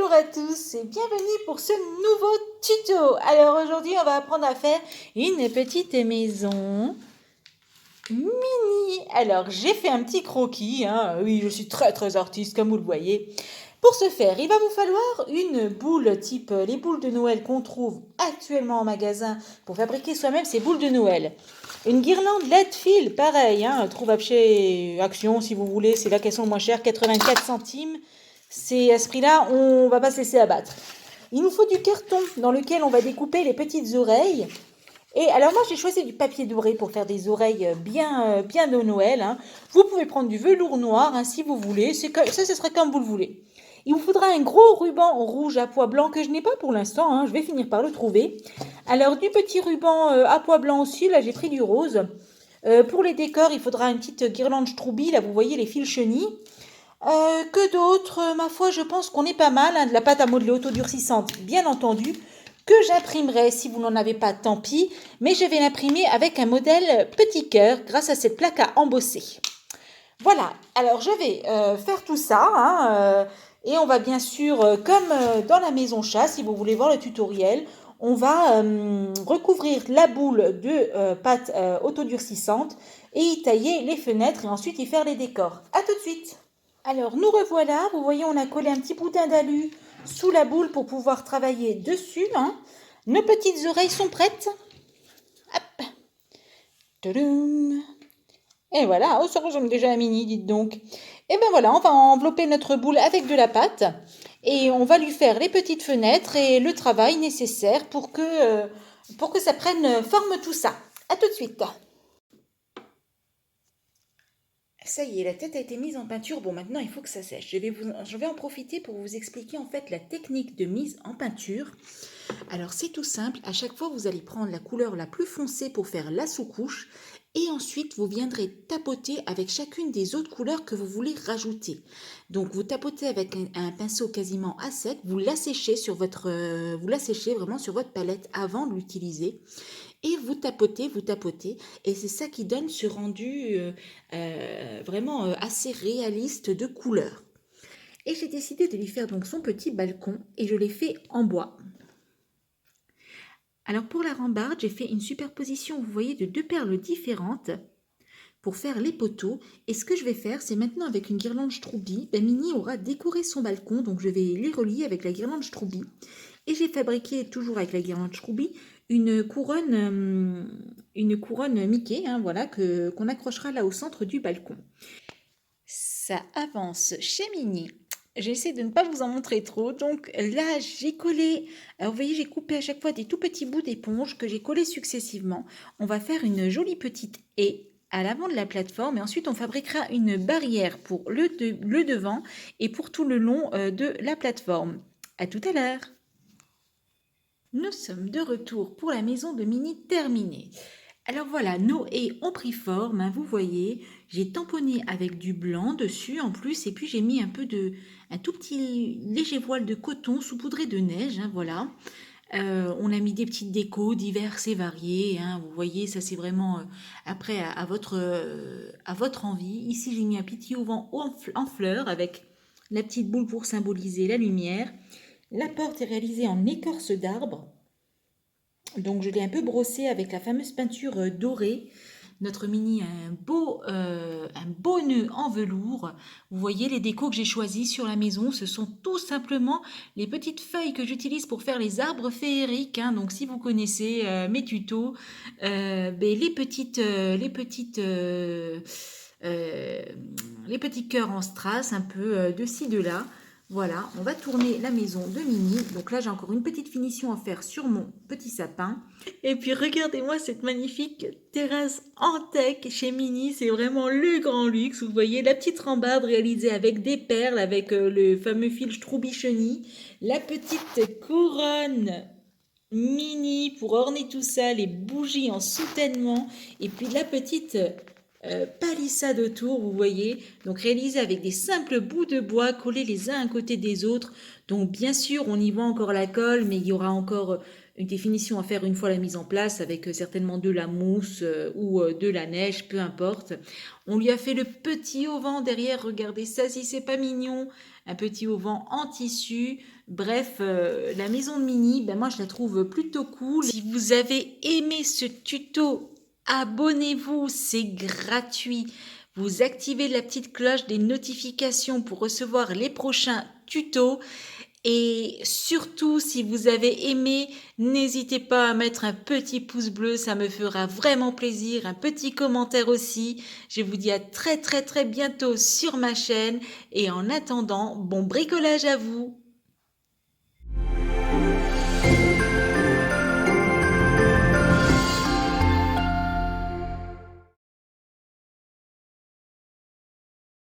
Bonjour à tous et bienvenue pour ce nouveau tuto. Alors aujourd'hui on va apprendre à faire une petite maison mini. Alors j'ai fait un petit croquis, oui je suis très artiste comme vous le voyez. Pour ce faire il va vous falloir une boule type les boules de Noël qu'on trouve actuellement en magasin pour fabriquer soi-même ces boules de Noël. Une guirlande LED fil, pareil, trouvable chez Action si vous voulez, c'est là qu'elles sont moins chères, 84 centimes. C'est à ce prix-là, on va pas se laisser abattre. Il nous faut du carton dans lequel on va découper les petites oreilles. Et alors moi j'ai choisi du papier doré pour faire des oreilles bien de Noël. Vous pouvez prendre du velours noir si vous voulez, ça ce sera comme vous le voulez. Il vous faudra un gros ruban rouge à pois blanc que je n'ai pas pour l'instant, je vais finir par le trouver. Alors du petit ruban à pois blanc aussi, là j'ai pris du rose. Pour les décors il faudra une petite guirlande Stroubi, là vous voyez les fils chenilles. Que d'autres, ma foi, je pense qu'on est pas mal, de la pâte à modeler autodurcissante, bien entendu, que j'imprimerai si vous n'en avez pas, tant pis, mais je vais l'imprimer avec un modèle petit cœur grâce à cette plaque à embosser. Voilà, alors je vais faire tout ça, et on va bien sûr, comme dans la maison chat, si vous voulez voir le tutoriel, on va recouvrir la boule de pâte autodurcissante et y tailler les fenêtres et ensuite y faire les décors. A tout de suite. Alors nous revoilà, vous voyez on a collé un petit boudin d'alu sous la boule pour pouvoir travailler dessus. Nos petites oreilles sont prêtes. Hop. Tadam. Et voilà, oh ça ressemble déjà à Mini, dites donc. Et ben voilà, on va envelopper notre boule avec de la pâte et on va lui faire les petites fenêtres et le travail nécessaire pour que ça prenne forme tout ça. A tout de suite. Ça y est, la tête a été mise en peinture. Bon, maintenant, il faut que ça sèche. Je vais en profiter pour vous expliquer en fait la technique de mise en peinture. Alors, c'est tout simple. À chaque fois, vous allez prendre la couleur la plus foncée pour faire la sous-couche. Et ensuite, vous viendrez tapoter avec chacune des autres couleurs que vous voulez rajouter. Donc, vous tapotez avec un pinceau quasiment à sec. Vous l'asséchez vraiment sur votre palette avant de l'utiliser. Et vous tapotez, et c'est ça qui donne ce rendu vraiment assez réaliste de couleurs. Et j'ai décidé de lui faire donc son petit balcon, et je l'ai fait en bois. Alors pour la rambarde, j'ai fait une superposition, vous voyez, de deux perles différentes pour faire les poteaux. Et ce que je vais faire, c'est maintenant avec une guirlande Stroubi, Mini aura décoré son balcon, donc je vais les relier avec la guirlande Stroubi. Et j'ai fabriqué, toujours avec la guirlande Stroubi, une couronne Mickey, voilà, qu'on accrochera là au centre du balcon. Ça avance chez Mini. J'essaie de ne pas vous en montrer trop. Donc là, j'ai collé, alors vous voyez, j'ai coupé à chaque fois des tout petits bouts d'éponge que j'ai collés successivement. On va faire une jolie petite haie à l'avant de la plateforme et ensuite on fabriquera une barrière pour le devant et pour tout le long de la plateforme. À tout à l'heure. Nous sommes de retour pour la maison de Mini terminée. Alors voilà, nos haies ont pris forme, vous voyez, j'ai tamponné avec du blanc dessus en plus et puis j'ai mis un tout petit léger voile de coton saupoudré de neige, voilà. On a mis des petites décos diverses et variées, vous voyez, ça c'est vraiment après à votre envie. Ici j'ai mis un petit auvent en fleurs avec la petite boule pour symboliser la lumière. La porte est réalisée en écorce d'arbre. Donc je l'ai un peu brossé avec la fameuse peinture dorée. Notre Mini a un beau nœud en velours. Vous voyez les décos que j'ai choisis sur la maison, ce sont tout simplement les petites feuilles que j'utilise pour faire les arbres féeriques. Donc si vous connaissez mes tutos, les petits cœurs en strass, un peu de ci, de là. Voilà, on va tourner la maison de Mini. Donc là, j'ai encore une petite finition à faire sur mon petit sapin. Et puis, regardez-moi cette magnifique terrasse en teck chez Mini. C'est vraiment le grand luxe. Vous voyez la petite rambarde réalisée avec des perles, avec le fameux fil Straubichoni. La petite couronne Mini pour orner tout ça, les bougies en soutènement. Et puis la petite palissade autour, vous voyez, donc réalisée avec des simples bouts de bois collés les uns à côté des autres. Donc bien sûr, on y voit encore la colle, mais il y aura encore une définition à faire une fois la mise en place avec certainement de la mousse ou de la neige, peu importe. On lui a fait le petit auvent derrière, regardez ça si c'est pas mignon, un petit auvent en tissu. Bref, la maison de Minnie, ben moi je la trouve plutôt cool. Si vous avez aimé ce tuto, abonnez-vous, c'est gratuit. Vous activez la petite cloche des notifications pour recevoir les prochains tutos. Et surtout, si vous avez aimé, n'hésitez pas à mettre un petit pouce bleu, ça me fera vraiment plaisir, un petit commentaire aussi. Je vous dis à très très très bientôt sur ma chaîne et en attendant, bon bricolage à vous!